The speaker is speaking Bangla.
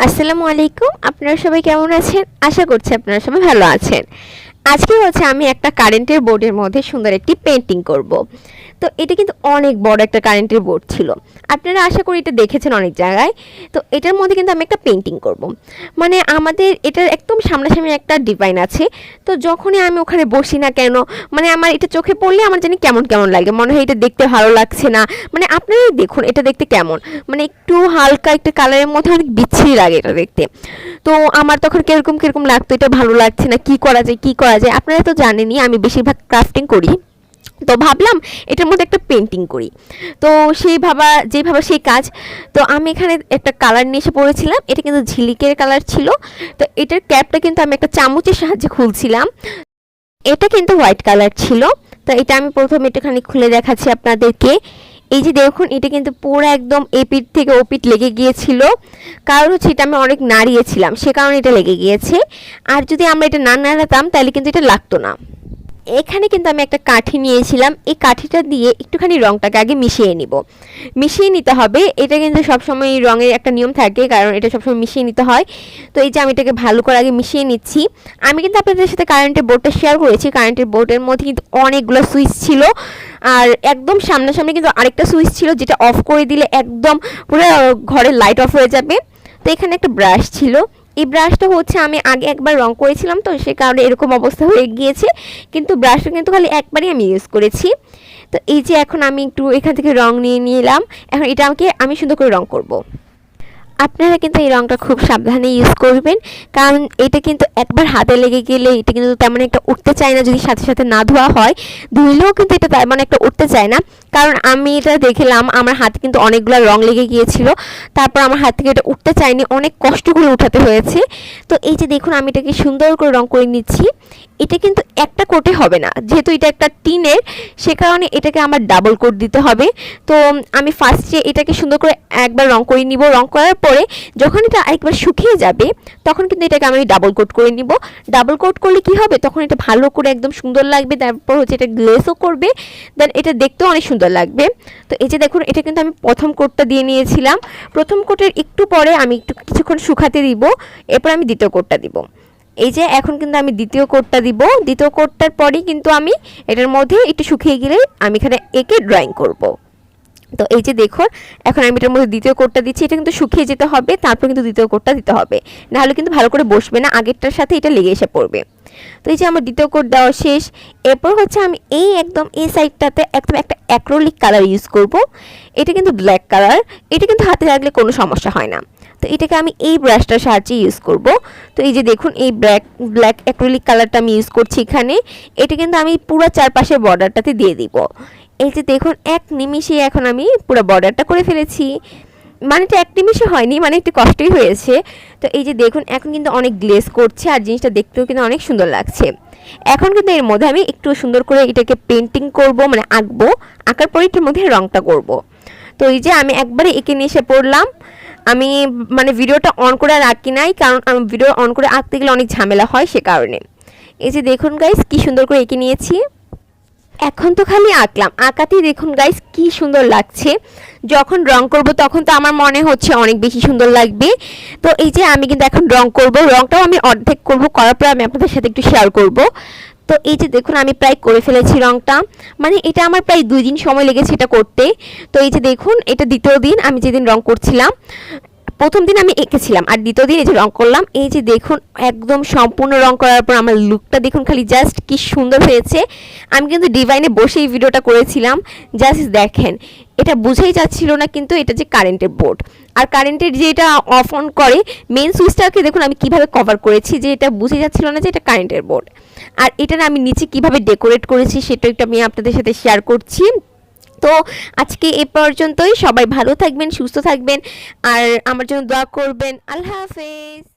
আসসালামু আলাইকুম। আপনারা সবাই কেমন আছেন? আশা করছি আপনারা সবাই ভালো আছেন। আজকে হচ্ছে আমি একটা কারেন্টের বোর্ডের মধ্যে সুন্দর একটি পেন্টিং করব। তো এটা কিন্তু অনেক বড় একটা কারেন্টের বোর্ড ছিল। আপনারা আশা করি এটা দেখেছেন অনেক জায়গায়। তো এটার মধ্যে কিন্তু আমি একটা পেন্টিং করব। মানে আমাদের এটার একদম সামনাসামনি একটা ডিজাইন আছে। তো যখনই আমি ওখানে বসি না কেন, মানে আমার এটা চোখে পড়লে আমার জানি কেমন কেমন লাগে, মনে হয় এটা দেখতে ভালো লাগছে না। মানে আপনারাই দেখুন এটা দেখতে কেমন, মানে একটু হালকা একটা কালারের মধ্যে অনেক বিচ্ছিরি লাগে এটা দেখতে। তো আমার তখন কিরকম কিরকম লাগতো, এটা ভালো লাগছে না, কি করা যায় কি করা যায়। আপনারা তো জানেনই আমি বেশিরভাগ ক্রাফটিং করি। তো ভাবলাম এটার মধ্যে একটা পেন্টিং করি। তো যেভাবে সেই কাজ। তো আমি এখানে একটা কালার নিয়ে এসে পড়েছিলাম। এটা কিন্তু ঝিলিকের কালার ছিল। তো এটার ক্যাপটা কিন্তু আমি একটা চামচের সাহায্যে খুলছিলাম। এটা কিন্তু হোয়াইট কালার ছিল। তো এটা আমি প্রথমে একটুখানি খুলে দেখাচ্ছি আপনাদেরকে। এই যে দেখুন, এটা কিন্তু পুরো একদম এপিঠ থেকে ওপিঠ লেগে গিয়েছিল। কারণ হচ্ছে এটা আমি অনেক নাড়িয়েছিলাম, সে কারণে এটা লেগে গিয়েছে। আর যদি আমরা এটা না নাড়াতাম তাহলে কিন্তু এটা লাগতো না। এখানে কিন্তু আমি একটা কাঠি নিয়েছিলাম। এই কাঠিটা দিয়ে একটুখানি রংটাকে আগে মিশিয়ে নিতে হবে। এটা কিন্তু সবসময় রঙের একটা নিয়ম থাকে, কারণ এটা সবসময় মিশিয়ে নিতে হয়। তো এই যে আমি এটাকে ভালো করে আগে মিশিয়ে নিচ্ছি। আমি কিন্তু আপনাদের সাথে কারেন্টের বোর্ডটা শেয়ার করেছি। কারেন্টের বোর্ডের মধ্যে কিন্তু অনেকগুলো সুইচ ছিল, আর একদম সামনাসামনি কিন্তু আরেকটা সুইচ ছিল, যেটা অফ করে দিলে একদম পুরো ঘরের লাইট অফ হয়ে যাবে। তো এখানে একটা ব্রাশ ছিল। এই ব্রাশটা হচ্ছে আমি আগে একবার রং করেছিলাম, তো সে কারণে এরকম অবস্থা হয়ে গিয়েছে। কিন্তু ব্রাশটা কিন্তু খালি একবারই আমি ইউজ করেছি। তো এই যে এখন আমি একটু এখান থেকে রং নিয়ে নিলাম। এখন এটা আমি সুন্দর করে রং করব। আপনারা কিন্তু এই রংটা খুব সাবধানে ইউজ করবেন, কারণ এটা কিন্তু একবার হাতে লেগে গেলে এটা কিন্তু তেমন একটা উঠতে চায় না, যদি সাথে সাথে না ধোয়া হয়। ধুইলেও কিন্তু এটা তেমন একটা উঠতে চায় না। কারণ আমি এটা দেখলাম আমার হাতে কিন্তু অনেকগুলো রং লেগে গিয়েছিল, তারপর আমার হাত থেকে এটা উঠতে চায়নি, অনেক কষ্ট করে উঠাতে হয়েছে। তো এই যে দেখুন, আমি এটাকে সুন্দর করে রং করে নিচ্ছি। এটা কিন্তু একটা কোটে হবে না, যেহেতু এটা একটা টিনের, সে কারণে এটাকে আমার ডাবল কোট দিতে হবে। তো আমি ফার্স্টে এটাকে সুন্দর করে একবার রং করে নিব। রং করার পরে যখন এটা আরেকবার শুকিয়ে যাবে, তখন কিন্তু এটাকে আমি ডাবল কোট করে নিব। ডাবল কোট করলে কি হবে, তখন এটা ভালো করে একদম সুন্দর লাগবে। তারপর হচ্ছে এটা গ্লেসও করবে, দেন এটা দেখতেও অনেক সুন্দর লাগবে। তো এই যে দেখুন, এটা কিন্তু আমি প্রথম কোটটা দিয়ে নিয়েছিলাম। প্রথম কোটের একটু পরে আমি একটু কিছুক্ষণ শুকাতে দিব, এরপর আমি দ্বিতীয় কোটটা দিব। এই যে এখন কিন্তু আমি দ্বিতীয় কোটটা দিব। দ্বিতীয় কোটটার পরেই কিন্তু আমি এটার মধ্যে একটু শুকিয়ে গেলে আমি এখানে এঁকে ড্রয়িং করব। তো এই যে দেখুন, এখন আমি এটার মধ্যে দ্বিতীয় কোটটা দিচ্ছি। এটা কিন্তু শুকিয়ে যেতে হবে, তারপর কিন্তু দ্বিতীয় কোটটা দিতে হবে, নাহলে কিন্তু ভালো করে বসবে না, আগেরটার সাথে এটা লেগে এসে পড়বে। তো এই যে আমার দ্বিতীয় কোট দেওয়া শেষ। এরপর হচ্ছে আমি একদম এই সাইডটাতে একদম একটা অ্যাক্রিলিক কালার ইউজ করব। এটা কিন্তু ব্ল্যাক কালার। এটা কিন্তু হাতে লাগলে কোনো সমস্যা হয় না। তো এটাকে আমি এই ব্রাশটার সাহায্যে ইউজ করব। তো এই যে দেখুন, এই ব্ল্যাক অ্যাক্রিলিক কালারটা আমি ইউজ করছি এখানে। এটা কিন্তু আমি পুরো চারপাশের বর্ডারটাতে দিয়ে দিব। এই যে দেখুন, এক নিমিষে এখন আমি পুরো বর্ডারটা করে ফেলেছি। মানে এটা এক নিমিষে হয়নি, মানে একটু কষ্টই হয়েছে। তো এই যে দেখুন, এখন কিন্তু অনেক গ্লেজ করছে, আর জিনিসটা দেখতেও কিন্তু অনেক সুন্দর লাগছে। এখন কিন্তু এর মধ্যে আমি একটু সুন্দর করে এটাকে পেন্টিং করব, মানে আঁকবো। আঁকার পরে এটার মধ্যে রংটা করব। তো এই যে আমি একবারে এঁকে নিয়ে এসে পড়লাম। আমি মানে ভিডিওটা অন করে আর আঁকি নাই, কারণ আমি ভিডিও অন করে আঁকতে গেলে অনেক ঝামেলা হয়, সে কারণে। এই যে দেখুন গাইস, কি সুন্দর করে এঁকে নিয়েছি। এখন তো খালি আঁকলাম, আঁকাতেই দেখুন গাইস কি সুন্দর লাগছে। যখন রং করব তখন তো আমার মনে হচ্ছে অনেক বেশি সুন্দর লাগবে। তো এই যে আমি কিন্তু এখন রং করব, রংটাও আমি অর্ধেক করব, করার পর আমি আপনাদের সাথে একটু শেয়ার করব। তো এই যে দেখুন, আমি প্রায় করে ফেলেছি রংটা। মানে এটা আমার প্রায় 2 দিন সময় লেগেছে এটা করতে। তো এই যে দেখুন, এটা দ্বিতীয় দিন আমি যেদিন রং করছিলাম। প্রথম দিন আমি এঁকেছিলাম, আর দ্বিতীয় দিন এই যে রং করলাম। এই যে দেখুন, একদম সম্পূর্ণ রং করার পর আমার লুকটা দেখুন খালি জাস্ট কি সুন্দর হয়েছে। আমি কিন্তু ডিভাইনে বসেই ভিডিওটা করেছিলাম। জাস্ট দেখেন, এটা বুঝেই যাচ্ছিল না কিন্তু এটা যে কারেন্টের বোর্ড। আর কারেন্টের যেটা অফ অন করে মেন সুইচটাকে দেখুন আমি কিভাবে কভার করেছি, যে এটা বুঝে যাচ্ছিল না যে এটা কারেন্টের বোর্ড। আর এটা আমি নিচে কিভাবে ডেকোরেট করেছি সেটা একটু আমি আপনাদের সাথে শেয়ার করছি। তো আজকে এ পর্যন্তই। সবাই ভালো থাকবেন, সুস্থ থাকবেন, আর আমার জন্য দোয়া করবেন। আল্লাহ হাফেজ।